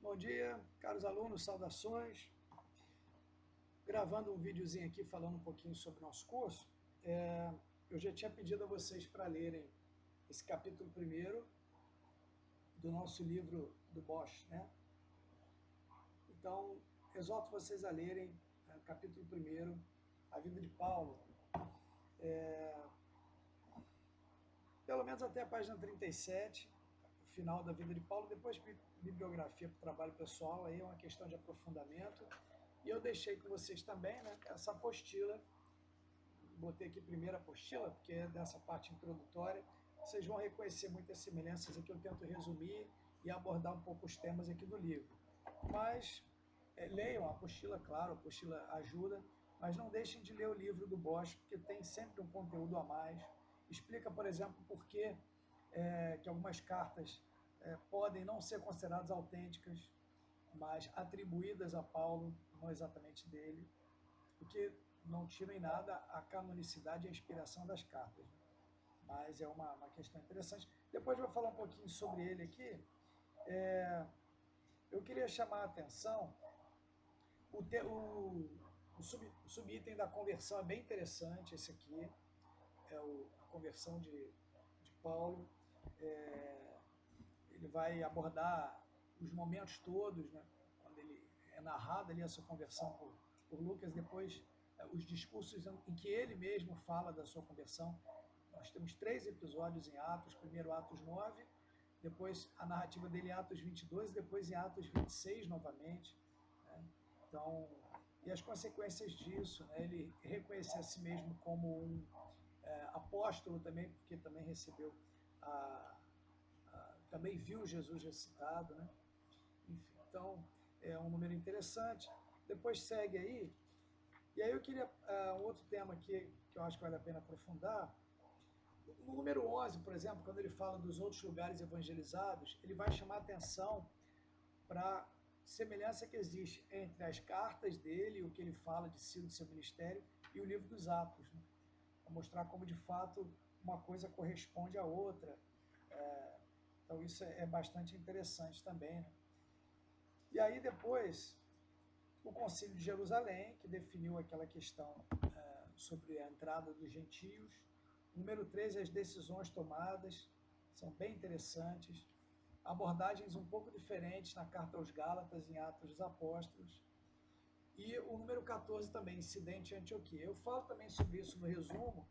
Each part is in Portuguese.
Bom dia, caros alunos, saudações. Gravando um videozinho aqui falando um pouquinho sobre o nosso curso. Eu já tinha pedido a vocês para lerem esse capítulo primeiro do nosso livro do Bosch, né? Então, exorto vocês a lerem o capítulo primeiro, a vida de Paulo, pelo menos até a página 37, o final da vida de Paulo, depois bibliografia para o trabalho pessoal, aí é uma questão de aprofundamento. E eu deixei com vocês também, né, essa apostila, botei aqui primeira apostila, porque é dessa parte introdutória, vocês vão reconhecer muitas semelhanças aqui, eu tento resumir e abordar um pouco os temas aqui do livro. Mas leiam a apostila, claro, a apostila ajuda, mas não deixem de ler o livro do Bosch, porque tem sempre um conteúdo a mais. Explica, por exemplo, por que algumas cartas podem não ser consideradas autênticas, mas atribuídas a Paulo, não exatamente dele, o que não tira em nada a canonicidade e a inspiração das cartas. Né? Mas é uma questão interessante. Depois eu vou falar um pouquinho sobre ele aqui. Eu queria chamar a atenção, o subitem da conversão é bem interessante, esse aqui, a conversão de Paulo. Ele vai abordar os momentos todos, né, quando ele é narrado ali a sua conversão por Lucas, depois os discursos em que ele mesmo fala da sua conversão. Nós temos 3 episódios em Atos, primeiro Atos 9, depois a narrativa dele em Atos 22, depois em Atos 26 novamente. Né? Então, e as consequências disso, né? Ele reconhecer a si mesmo como um apóstolo também, porque também recebeu também viu Jesus ressuscitado, né? Enfim, então é um número interessante. Depois segue aí, e aí eu queria um outro tema aqui que eu acho que vale a pena aprofundar. No número 11, por exemplo, quando ele fala dos outros lugares evangelizados, ele vai chamar atenção para a semelhança que existe entre as cartas dele, o que ele fala de si, do seu ministério, e o livro dos Atos, né? Para mostrar como de fato uma coisa corresponde à outra. Então isso é bastante interessante também, né? E aí depois o Concílio de Jerusalém, que definiu aquela questão sobre a entrada dos gentios. Número 13, as decisões tomadas, são bem interessantes. Abordagens um pouco diferentes na Carta aos Gálatas, em Atos dos Apóstolos. E o número 14 também, Incidente em Antioquia. Eu falo também sobre isso no resumo,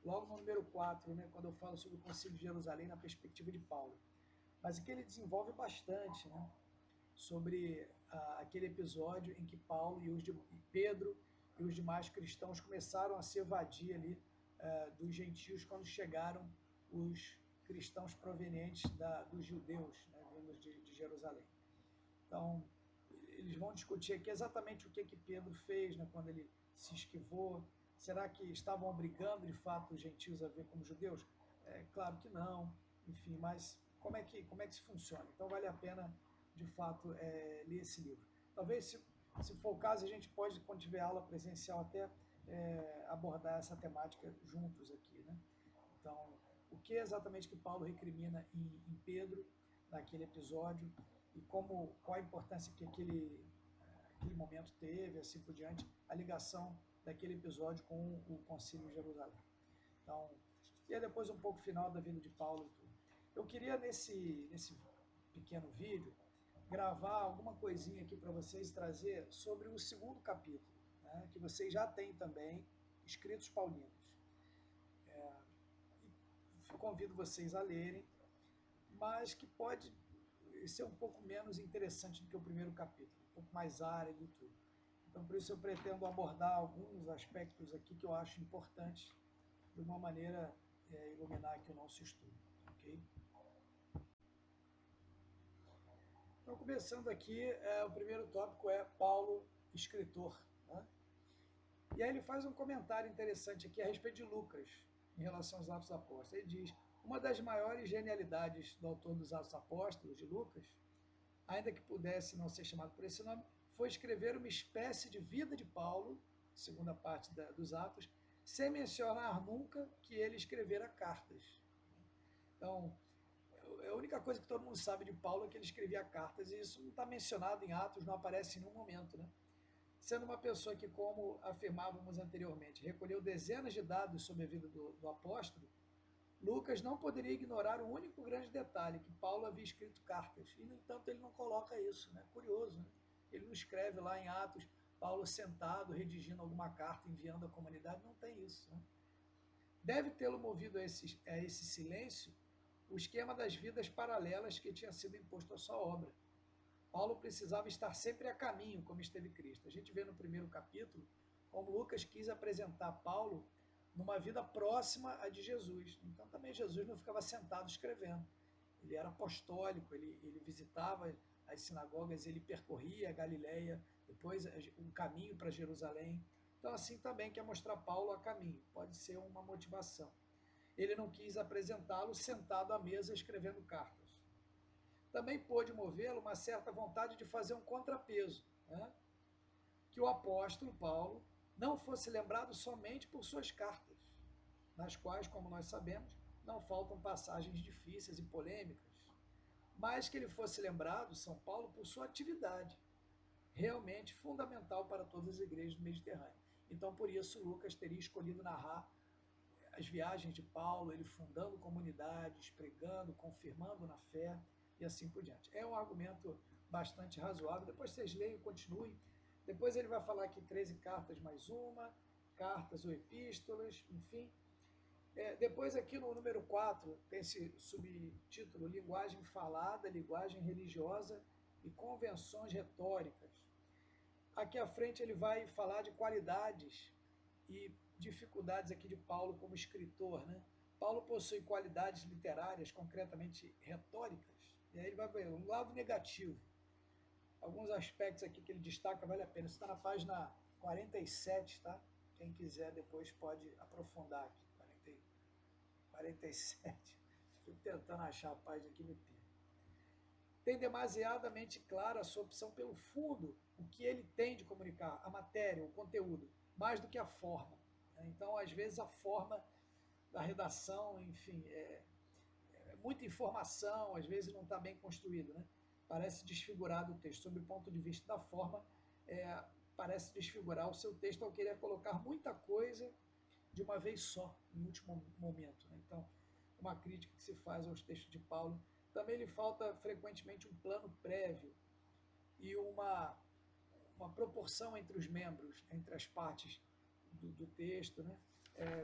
logo no número 4, né, quando eu falo sobre o Concílio de Jerusalém na perspectiva de Paulo. Mas aqui ele desenvolve bastante, né, sobre aquele episódio em que Paulo e Pedro e os demais cristãos começaram a se evadir ali dos gentios quando chegaram os cristãos provenientes dos judeus, né, vindos de Jerusalém. Então, eles vão discutir aqui exatamente o que Pedro fez, né, quando ele se esquivou. Será que estavam obrigando, de fato, os gentios a ver como judeus? Claro que não, enfim, mas como é que isso funciona? Então, vale a pena, de fato, ler esse livro. Talvez, se for o caso, a gente pode, quando tiver aula presencial, até abordar essa temática juntos aqui, né? Então, o que exatamente que Paulo recrimina em Pedro, naquele episódio, e qual a importância que aquele momento teve, assim por diante, a ligação daquele episódio com o Concílio de Jerusalém. Então, e aí depois um pouco final da vida de Paulo e tudo. Eu queria, nesse pequeno vídeo, gravar alguma coisinha aqui para vocês, trazer sobre o segundo capítulo, né, que vocês já têm também, Escritos Paulinos. Convido vocês a lerem, mas que pode ser um pouco menos interessante do que o primeiro capítulo, um pouco mais árido e tudo. Então, por isso eu pretendo abordar alguns aspectos aqui que eu acho importantes, de uma maneira iluminar aqui o nosso estudo, ok? Então, começando aqui, o primeiro tópico é Paulo, escritor, né? E aí ele faz um comentário interessante aqui a respeito de Lucas, em relação aos Atos Apóstolos. Ele diz: uma das maiores genialidades do autor dos Atos Apóstolos, de Lucas, ainda que pudesse não ser chamado por esse nome, foi escrever uma espécie de vida de Paulo, segunda parte dos Atos, sem mencionar nunca que ele escrevera cartas. Então, a única coisa que todo mundo sabe de Paulo é que ele escrevia cartas, e isso não está mencionado em Atos, não aparece em nenhum momento, né? Sendo uma pessoa que, como afirmávamos anteriormente, recolheu dezenas de dados sobre a vida do apóstolo, Lucas não poderia ignorar um único grande detalhe, que Paulo havia escrito cartas, e, no entanto, ele não coloca isso, né? Curioso, né? Ele não escreve lá em Atos, Paulo sentado, redigindo alguma carta, enviando à comunidade, não tem isso, né? Deve tê-lo movido a esse silêncio o esquema das vidas paralelas que tinha sido imposto à sua obra. Paulo precisava estar sempre a caminho, como esteve Cristo. A gente vê no primeiro capítulo como Lucas quis apresentar Paulo numa vida próxima à de Jesus. Então também Jesus não ficava sentado escrevendo. Ele era apostólico, ele visitava as sinagogas, ele percorria a Galileia, depois um caminho para Jerusalém. Então assim também quer mostrar Paulo a caminho, pode ser uma motivação. Ele não quis apresentá-lo sentado à mesa escrevendo cartas. Também pôde movê-lo uma certa vontade de fazer um contrapeso, né? Que o apóstolo Paulo não fosse lembrado somente por suas cartas, nas quais, como nós sabemos, não faltam passagens difíceis e polêmicas, mas que ele fosse lembrado, São Paulo, por sua atividade, realmente fundamental para todas as igrejas do Mediterrâneo. Então, por isso, Lucas teria escolhido narrar as viagens de Paulo, ele fundando comunidades, pregando, confirmando na fé e assim por diante. É um argumento bastante razoável. Depois vocês leiam e continuem. Depois ele vai falar aqui 13 cartas mais uma, cartas ou epístolas, enfim. Depois aqui no número 4 tem esse subtítulo, linguagem falada, linguagem religiosa e convenções retóricas. Aqui à frente ele vai falar de qualidades e dificuldades aqui de Paulo como escritor, né? Paulo possui qualidades literárias, concretamente retóricas, e aí ele vai ver um lado negativo. Alguns aspectos aqui que ele destaca, vale a pena. Isso está na página 47, tá? Quem quiser depois pode aprofundar aqui. 47. Fico tentando achar a página aqui, me perco. Tem demasiadamente clara a sua opção pelo fundo, o que ele tem de comunicar, a matéria, o conteúdo, mais do que a forma. Então, às vezes, a forma da redação, enfim, é muita informação, às vezes não está bem construído, né? Parece desfigurado o texto. Sob o ponto de vista da forma, parece desfigurar o seu texto ao querer colocar muita coisa de uma vez só, em último momento, né? Então, uma crítica que se faz aos textos de Paulo. Também lhe falta frequentemente um plano prévio e uma proporção entre os membros, entre as partes do texto, né?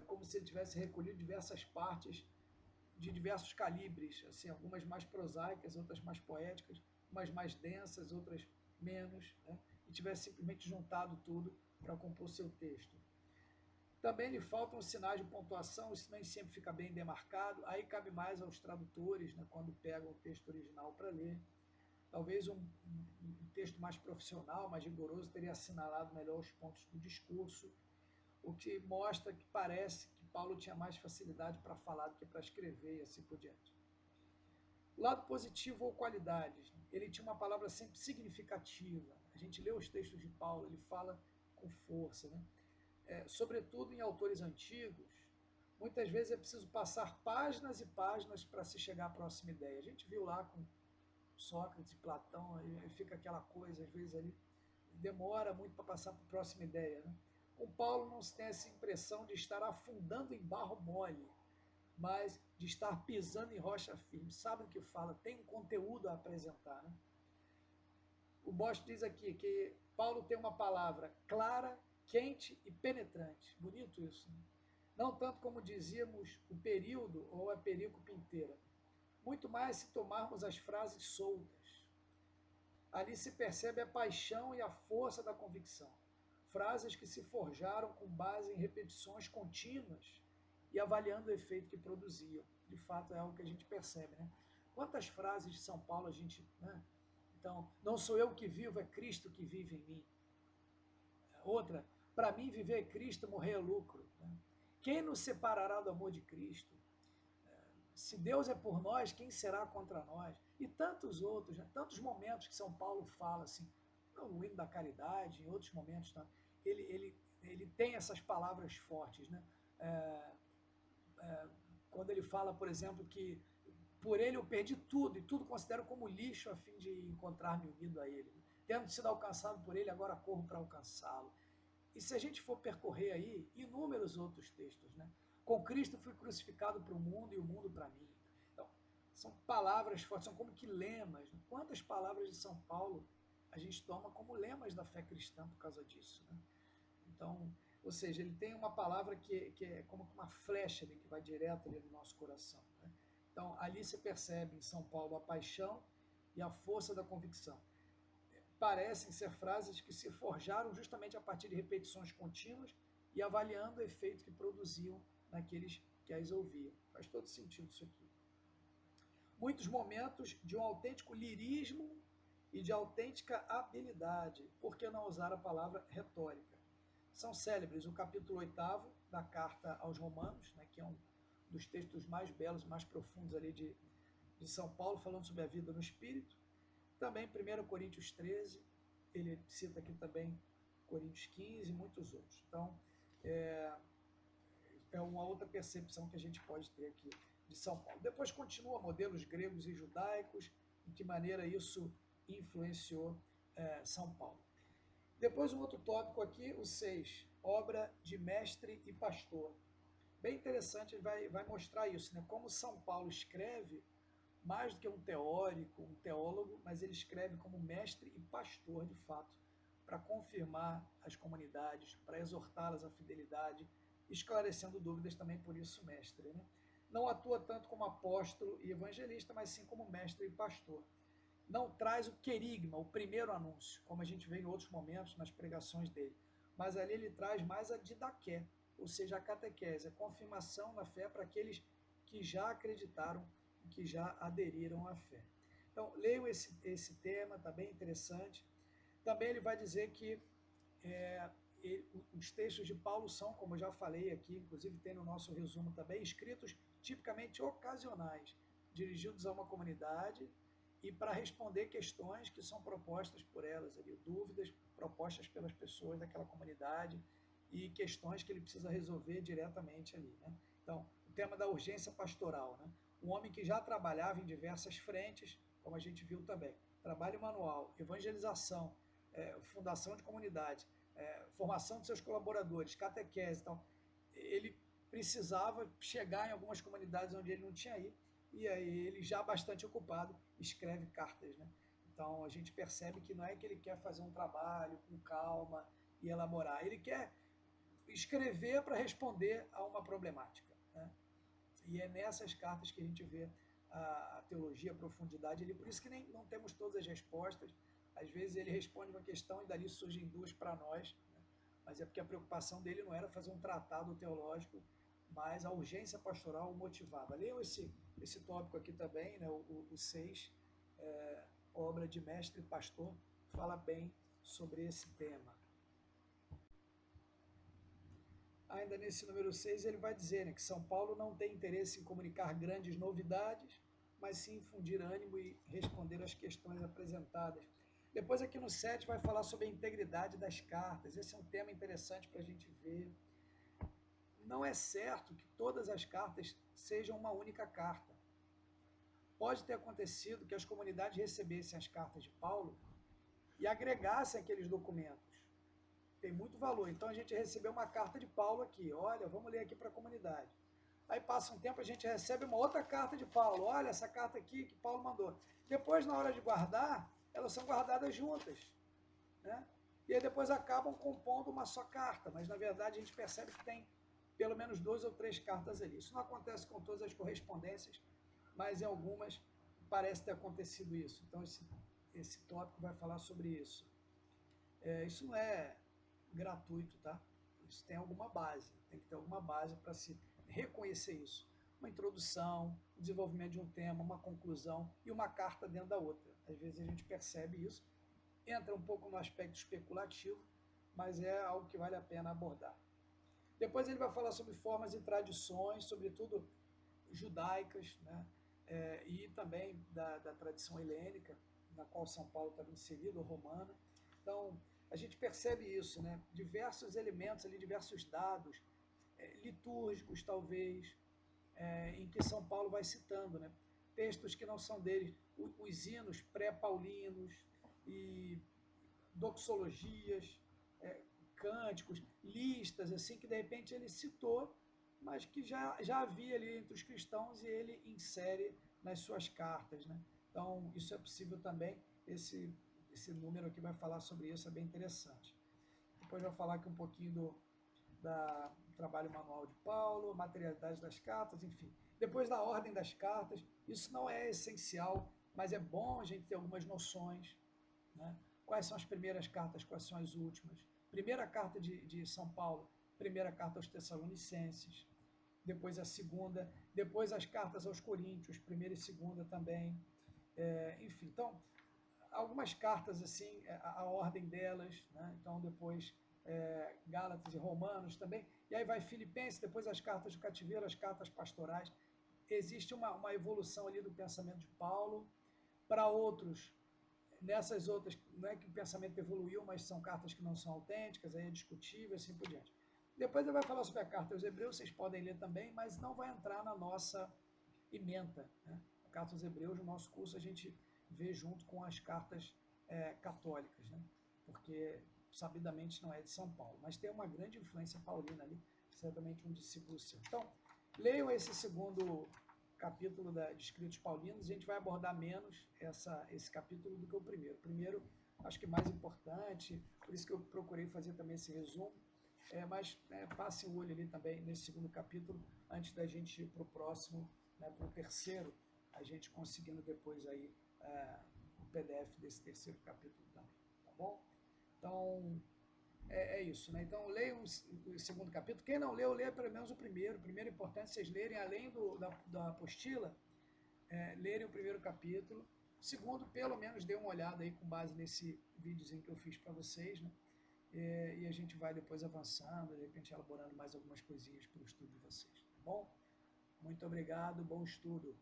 Como se ele tivesse recolhido diversas partes de diversos calibres, assim, algumas mais prosaicas, outras mais poéticas, umas mais densas, outras menos, né? E tivesse simplesmente juntado tudo para compor seu texto. Também lhe faltam os sinais de pontuação, isso nem sempre fica bem demarcado, aí cabe mais aos tradutores, né, quando pegam o texto original para ler. Talvez um texto mais profissional, mais rigoroso, teria assinalado melhor os pontos do discurso, o que mostra que parece que Paulo tinha mais facilidade para falar do que para escrever e assim por diante. Lado positivo ou qualidades, ele tinha uma palavra sempre significativa. A gente lê os textos de Paulo, ele fala com força, né? Sobretudo em autores antigos, muitas vezes é preciso passar páginas e páginas para se chegar à próxima ideia. A gente viu lá com Sócrates e Platão, aí fica aquela coisa, às vezes ali, demora muito para passar para a próxima ideia, né? Com Paulo não se tem essa impressão de estar afundando em barro mole, mas de estar pisando em rocha firme. Sabe o que fala? Tem um conteúdo a apresentar, né? O Bosch diz aqui que Paulo tem uma palavra clara, quente e penetrante. Bonito isso, né? Não tanto como dizíamos o período ou a perícope inteira. Muito mais se tomarmos as frases soltas. Ali se percebe a paixão e a força da convicção. Frases que se forjaram com base em repetições contínuas e avaliando o efeito que produziam. De fato, é algo que a gente percebe, né? Quantas frases de São Paulo a gente, né? Então, não sou eu que vivo, é Cristo que vive em mim. Outra, para mim viver é Cristo, morrer é lucro, né? Quem nos separará do amor de Cristo? Se Deus é por nós, quem será contra nós? E tantos outros, né? Tantos momentos que São Paulo fala assim, no hino da caridade, em outros momentos, tá? ele tem essas palavras fortes, né? Quando ele fala, por exemplo, que Por ele eu perdi tudo, e tudo considero como lixo a fim de encontrar-me unido a ele. Tendo sido alcançado por ele, agora corro para alcançá-lo. E se a gente for percorrer aí inúmeros outros textos, né? Com Cristo fui crucificado para o mundo e o mundo para mim. Então, são palavras fortes, são como que lemas. Né? Quantas palavras de São Paulo a gente toma como lemas da fé cristã por causa disso, né? Então, ou seja, ele tem uma palavra que é como uma flecha ali, que vai direto ali no nosso coração, né? Então, ali se percebe em São Paulo a paixão e a força da convicção. Parecem ser frases que se forjaram justamente a partir de repetições contínuas e avaliando o efeito que produziam naqueles que as ouviam. Faz todo sentido isso aqui. Muitos momentos de um autêntico lirismo e de autêntica habilidade, por que não usar a palavra retórica? São célebres o capítulo 8º da carta aos Romanos, né, que é um dos textos mais belos, mais profundos ali de São Paulo, falando sobre a vida no Espírito. Também 1 Coríntios 13, ele cita aqui também Coríntios 15 e muitos outros. Então, é uma outra percepção que a gente pode ter aqui de São Paulo. Depois continua modelos gregos e judaicos, em que maneira isso influenciou São Paulo. Depois um outro tópico aqui, o 6, obra de mestre e pastor. Bem interessante, ele vai mostrar isso, né? Como São Paulo escreve mais do que um teórico, um teólogo, mas ele escreve como mestre e pastor, de fato, para confirmar as comunidades, para exortá-las à fidelidade, esclarecendo dúvidas também, por isso mestre. Né? Não atua tanto como apóstolo e evangelista, mas sim como mestre e pastor. Não traz o querigma, o primeiro anúncio, como a gente vê em outros momentos nas pregações dele, mas ali ele traz mais a didaqué, ou seja, a catequese, a confirmação na fé para aqueles que já acreditaram, que já aderiram à fé. Então, leiam esse tema, está bem interessante. Também ele vai dizer que os textos de Paulo são, como eu já falei aqui, inclusive tem no nosso resumo também, escritos tipicamente ocasionais, dirigidos a uma comunidade e para responder questões que são propostas por elas, ali, dúvidas propostas pelas pessoas daquela comunidade e questões que ele precisa resolver diretamente ali. Né? Então, o tema da urgência pastoral. Né? Um homem que já trabalhava em diversas frentes, como a gente viu também, trabalho manual, evangelização, fundação de comunidade, formação de seus colaboradores, catequese e tal, ele precisava chegar em algumas comunidades onde ele não tinha ido, e aí ele, já bastante ocupado, escreve cartas. Né? Então a gente percebe que não é que ele quer fazer um trabalho com calma e elaborar, ele quer escrever para responder a uma problemática. Né? E é nessas cartas que a gente vê a teologia, a profundidade ali. Por isso que nem, não temos todas as respostas. Às vezes ele responde uma questão e dali surgem duas para nós. Né? Mas é porque a preocupação dele não era fazer um tratado teológico, mas a urgência pastoral o motivava. Leiam esse tópico aqui também, né? o 6, obra de mestre e pastor, fala bem sobre esse tema. Ainda nesse número 6 ele vai dizer, né, que São Paulo não tem interesse em comunicar grandes novidades, mas sim infundir ânimo e responder às questões apresentadas. Depois aqui no 7 vai falar sobre a integridade das cartas. Esse é um tema interessante para a gente ver. Não é certo que todas as cartas sejam uma única carta. Pode ter acontecido que as comunidades recebessem as cartas de Paulo e agregassem aqueles documentos. Tem muito valor. Então a gente recebeu uma carta de Paulo aqui. Olha, vamos ler aqui para a comunidade. Aí passa um tempo, a gente recebe uma outra carta de Paulo. Olha, essa carta aqui que Paulo mandou. Depois, na hora de guardar, elas são guardadas juntas. Né? E aí depois acabam compondo uma só carta. Mas, na verdade, a gente percebe que tem pelo menos 2 ou 3 cartas ali. Isso não acontece com todas as correspondências, mas em algumas parece ter acontecido isso. Então, esse tópico vai falar sobre isso. Isso não é gratuito, tá? Isso tem alguma base, tem que ter alguma base para se reconhecer isso. Uma introdução, o desenvolvimento de um tema, uma conclusão e uma carta dentro da outra. Às vezes a gente percebe isso, entra um pouco no aspecto especulativo, mas é algo que vale a pena abordar. Depois ele vai falar sobre formas e tradições, sobretudo judaicas, né? E também da tradição helênica, na qual São Paulo estava inserido, romana. Então, a gente percebe isso, né? Diversos elementos ali, diversos dados, litúrgicos talvez, em que São Paulo vai citando, né? textos que não são dele, os hinos pré-paulinos e doxologias, cânticos, listas, assim, que de repente ele citou, mas que já havia ali entre os cristãos e ele insere nas suas cartas, né? Então, isso é possível também, esse número aqui vai falar sobre isso, é bem interessante. Depois vai falar aqui um pouquinho do trabalho manual de Paulo, materialidade das cartas, enfim. Depois da ordem das cartas, isso não é essencial, mas é bom a gente ter algumas noções, né? Quais são as primeiras cartas, quais são as últimas. Primeira carta de São Paulo, primeira carta aos Tessalonicenses, depois a segunda, depois as cartas aos Coríntios, primeira e segunda também. Enfim, então, algumas cartas, assim, a ordem delas, né? Então, depois Gálatas e Romanos também, e aí vai Filipenses, depois as cartas do cativeiro, as cartas pastorais. Existe uma evolução ali do pensamento de Paulo. Para outros, nessas outras, não é que o pensamento evoluiu, mas são cartas que não são autênticas, aí é discutível, assim por diante. Depois ele vai falar sobre a carta aos Hebreus, vocês podem ler também, mas não vai entrar na nossa ementa, né? A carta aos Hebreus, no nosso curso, a gente vê junto com as cartas católicas, né? Porque sabidamente não é de São Paulo, mas tem uma grande influência paulina ali, certamente um discípulo seu. Então, leiam esse segundo capítulo de Escritos Paulinos, a gente vai abordar menos esse capítulo do que o primeiro. O primeiro, acho que mais importante, por isso que eu procurei fazer também esse resumo, mas passe o olho ali também nesse segundo capítulo, antes da gente ir para o próximo, né, para o terceiro, a gente conseguindo depois aí o PDF desse terceiro capítulo também, tá bom? Então, isso, né? Então, leiam o segundo capítulo. Quem não leu, leia pelo menos o primeiro. O primeiro é importante vocês lerem, além da apostila, lerem o primeiro capítulo. O segundo, pelo menos, dê uma olhada aí com base nesse videozinho que eu fiz para vocês, né? E a gente vai depois avançando, de repente elaborando mais algumas coisinhas para o estudo de vocês, tá bom? Muito obrigado, bom estudo.